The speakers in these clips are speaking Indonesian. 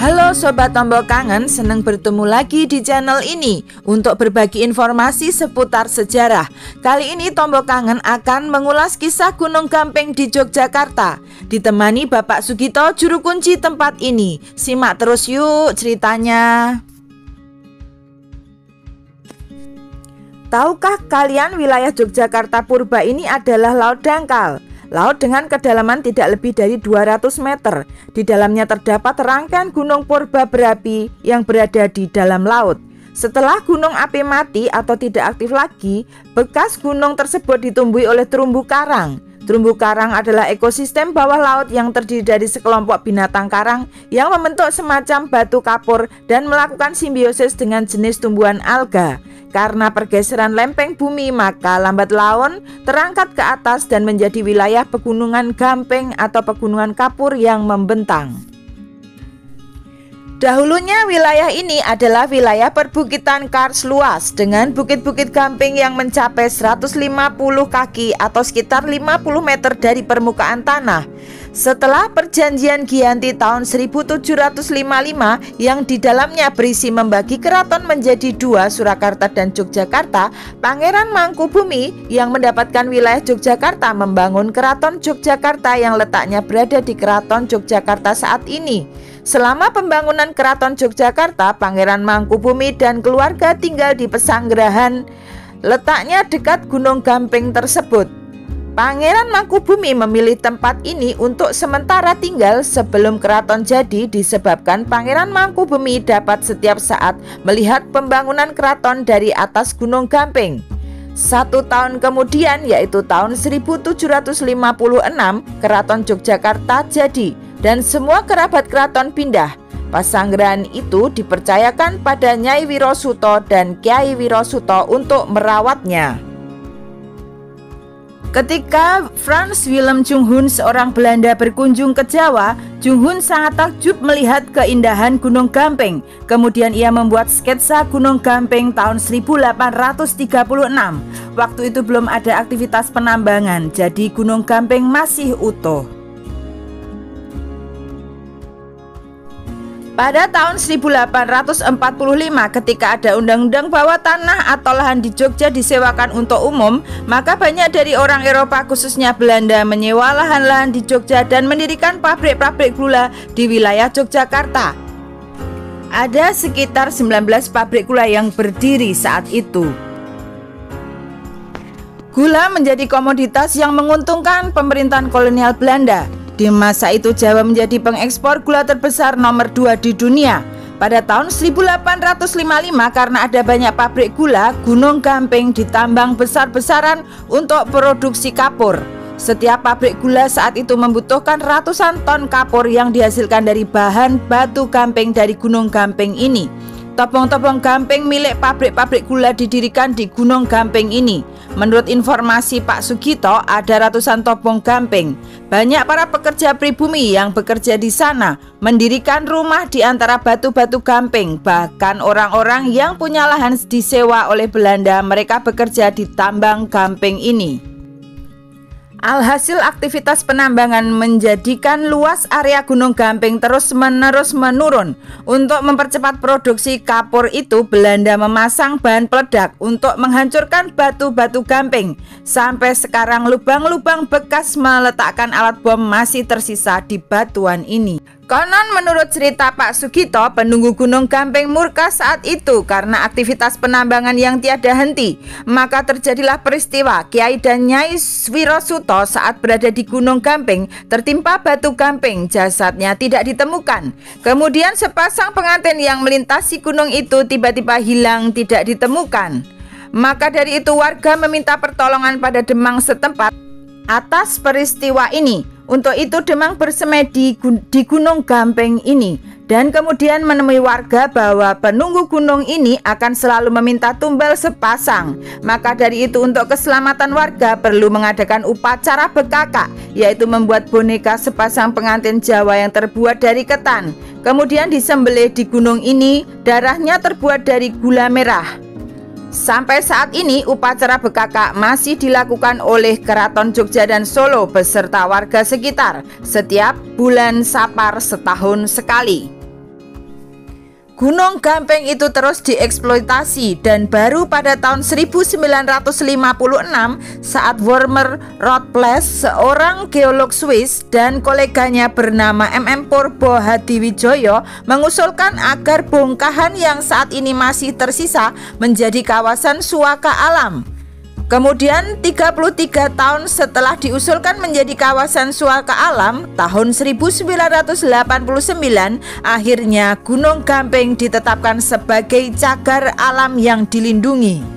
Halo Sobat Tombol Kangen, senang bertemu lagi di channel ini untuk berbagi informasi seputar sejarah. Kali ini Tombol Kangen akan mengulas kisah Gunung Gampeng di Yogyakarta. Ditemani Bapak Sugito, juru kunci tempat ini. Simak terus yuk ceritanya. Tahukah kalian wilayah Yogyakarta purba ini adalah laut dangkal? Laut dengan kedalaman tidak lebih dari 200 meter. Di dalamnya terdapat rangkaian gunung purba berapi yang berada di dalam laut. Setelah gunung api mati atau tidak aktif lagi, bekas gunung tersebut ditumbuhi oleh terumbu karang. Terumbu karang adalah ekosistem bawah laut yang terdiri dari sekelompok binatang karang yang membentuk semacam batu kapur dan melakukan simbiosis dengan jenis tumbuhan alga. Karena pergeseran lempeng bumi, maka lambat laun terangkat ke atas dan menjadi wilayah pegunungan Gampeng atau pegunungan kapur yang membentang. Dahulunya wilayah ini adalah wilayah perbukitan kars luas dengan bukit-bukit Gampeng yang mencapai 150 kaki atau sekitar 50 meter dari permukaan tanah. Setelah perjanjian Giyanti tahun 1755 yang di dalamnya berisi membagi keraton menjadi dua, Surakarta dan Yogyakarta, Pangeran Mangkubumi yang mendapatkan wilayah Yogyakarta membangun keraton Yogyakarta yang letaknya berada di Keraton Yogyakarta saat ini. Selama pembangunan keraton Yogyakarta, Pangeran Mangkubumi dan keluarga tinggal di Pesanggerahan, letaknya dekat Gunung Gampeng tersebut. Pangeran Mangkubumi memilih tempat ini untuk sementara tinggal sebelum keraton jadi disebabkan Pangeran Mangkubumi dapat setiap saat melihat pembangunan keraton dari atas Gunung Gampeng. 1 tahun kemudian, yaitu tahun 1756, keraton Yogyakarta jadi dan semua kerabat keraton pindah. Pasanggerahan itu dipercayakan pada Nyai Wirosuto dan Kyai Wirosuto untuk merawatnya. Ketika Frans Willem Junghun, seorang Belanda, berkunjung ke Jawa, Junghun sangat takjub melihat keindahan Gunung Gampeng. Kemudian ia membuat sketsa Gunung Gampeng tahun 1836. Waktu itu belum ada aktivitas penambangan, jadi Gunung Gampeng masih utuh. Pada tahun 1845, ketika ada undang-undang bahwa tanah atau lahan di Jogja disewakan untuk umum, maka banyak dari orang Eropa khususnya Belanda menyewa lahan-lahan di Jogja dan mendirikan pabrik-pabrik gula di wilayah Yogyakarta. Ada sekitar 19 pabrik gula yang berdiri saat itu. Gula menjadi komoditas yang menguntungkan pemerintahan kolonial Belanda. Di masa itu Jawa menjadi pengekspor gula terbesar nomor 2 di dunia. Pada tahun 1855 karena ada banyak pabrik gula, Gunung Gampeng ditambang besar-besaran untuk produksi kapur. Setiap pabrik gula saat itu membutuhkan ratusan ton kapur yang dihasilkan dari bahan batu gamping dari Gunung Gampeng ini. Topong-topong gamping milik pabrik-pabrik gula didirikan di Gunung Gampeng ini. Menurut informasi Pak Sugito, ada ratusan topong gamping. Banyak para pekerja pribumi yang bekerja di sana mendirikan rumah di antara batu-batu gamping. Bahkan orang-orang yang punya lahan disewa oleh Belanda, mereka bekerja di tambang gamping ini. Alhasil aktivitas penambangan menjadikan luas area Gunung Gampeng terus-menerus menurun. Untuk mempercepat produksi kapur itu, Belanda memasang bahan peledak untuk menghancurkan batu-batu gamping. Sampai sekarang lubang-lubang bekas meletakkan alat bom masih tersisa di batuan ini. Konon menurut cerita Pak Sugito, penunggu Gunung Gampeng murka saat itu karena aktivitas penambangan yang tiada henti. Maka terjadilah peristiwa Kiai dan Nyai Wirosuto saat berada di Gunung Gampeng tertimpa batu gamping, jasadnya tidak ditemukan. Kemudian sepasang pengantin yang melintasi gunung itu tiba-tiba hilang, tidak ditemukan. Maka dari itu warga meminta pertolongan pada Demang setempat atas peristiwa ini. Untuk itu Demang bersemedi di Gunung Gampeng ini dan kemudian menemui warga bahwa penunggu gunung ini akan selalu meminta tumbal sepasang. Maka dari itu untuk keselamatan warga perlu mengadakan upacara bekaka, yaitu membuat boneka sepasang pengantin Jawa yang terbuat dari ketan. Kemudian disembelih di gunung ini, darahnya terbuat dari gula merah. Sampai saat ini upacara bekaka masih dilakukan oleh Keraton Jogja dan Solo beserta warga sekitar setiap bulan Sapar setahun sekali. Gunung Gampeng itu terus dieksploitasi dan baru pada tahun 1956 saat Wormer Rothplas, seorang geolog Swiss dan koleganya bernama MM Purbo Hadiwijoyo mengusulkan agar bongkahan yang saat ini masih tersisa menjadi kawasan suaka alam. Kemudian 33 tahun setelah diusulkan menjadi kawasan suaka alam, tahun 1989 akhirnya Gunung Gampeng ditetapkan sebagai cagar alam yang dilindungi.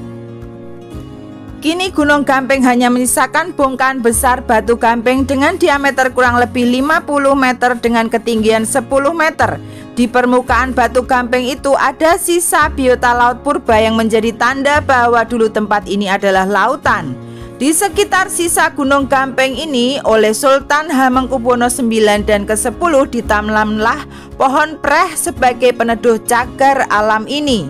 Kini Gunung Gampeng hanya menyisakan bongkahan besar batu gamping dengan diameter kurang lebih 50 meter dengan ketinggian 10 meter. Di permukaan batu gamping itu ada sisa biota laut purba yang menjadi tanda bahwa dulu tempat ini adalah lautan. Di sekitar sisa Gunung Gampeng ini oleh Sultan Hamengkubuwono IX dan ke-10 ditanamlah pohon preh sebagai peneduh cagar alam ini.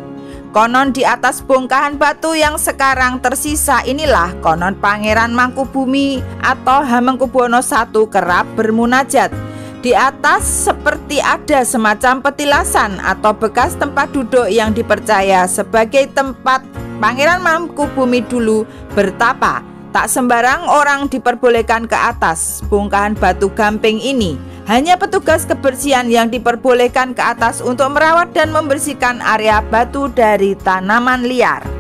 Konon di atas bongkahan batu yang sekarang tersisa inilah konon Pangeran Mangkubumi atau Hamengkubuwono I kerap bermunajat. Di atas seperti ada semacam petilasan atau bekas tempat duduk yang dipercaya sebagai tempat Pangeran Mangkubumi dulu bertapa. Tak sembarang orang diperbolehkan ke atas bongkahan batu gamping ini. Hanya petugas kebersihan yang diperbolehkan ke atas untuk merawat dan membersihkan area batu dari tanaman liar.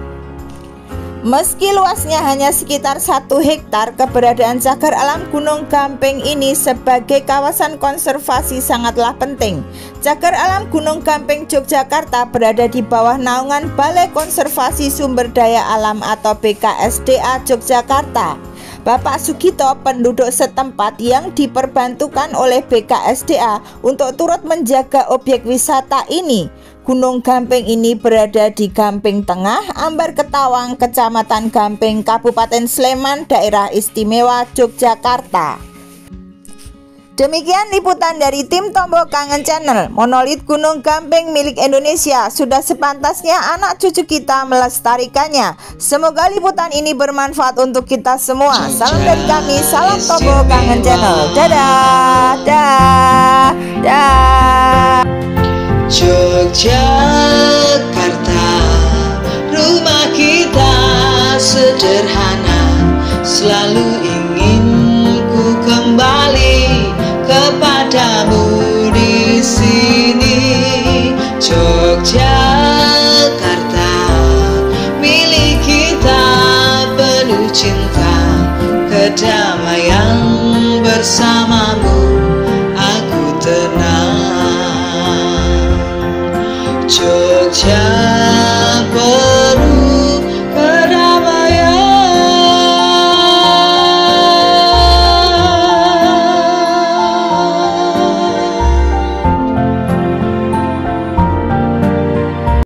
Meski luasnya hanya sekitar 1 hektar, keberadaan cagar alam Gunung Gampeng ini sebagai kawasan konservasi sangatlah penting. Cagar alam Gunung Gampeng Yogyakarta berada di bawah naungan Balai Konservasi Sumber Daya Alam atau BKSDA Yogyakarta. Bapak Sugito, penduduk setempat yang diperbantukan oleh BKSDA untuk turut menjaga objek wisata ini. Gunung Gampeng ini berada di Gampeng Tengah, Ambar Ketawang, Kecamatan Gampeng, Kabupaten Sleman, Daerah Istimewa Yogyakarta. Demikian liputan dari tim Tombok Kangen Channel. Monolit Gunung Gampeng milik Indonesia, sudah sepantasnya anak cucu kita melestarikannya. Semoga liputan ini bermanfaat untuk kita semua. Salam dari kami, salam Tombok Kangen Channel. Dadah, dah, dah. Yogyakarta, rumah kita sederhana, selalu ingin ku kembali kepadamu di sini. Yogyakarta, milik kita, penuh cinta, kedamaian bersamamu, aku tenang. Yogyakarta.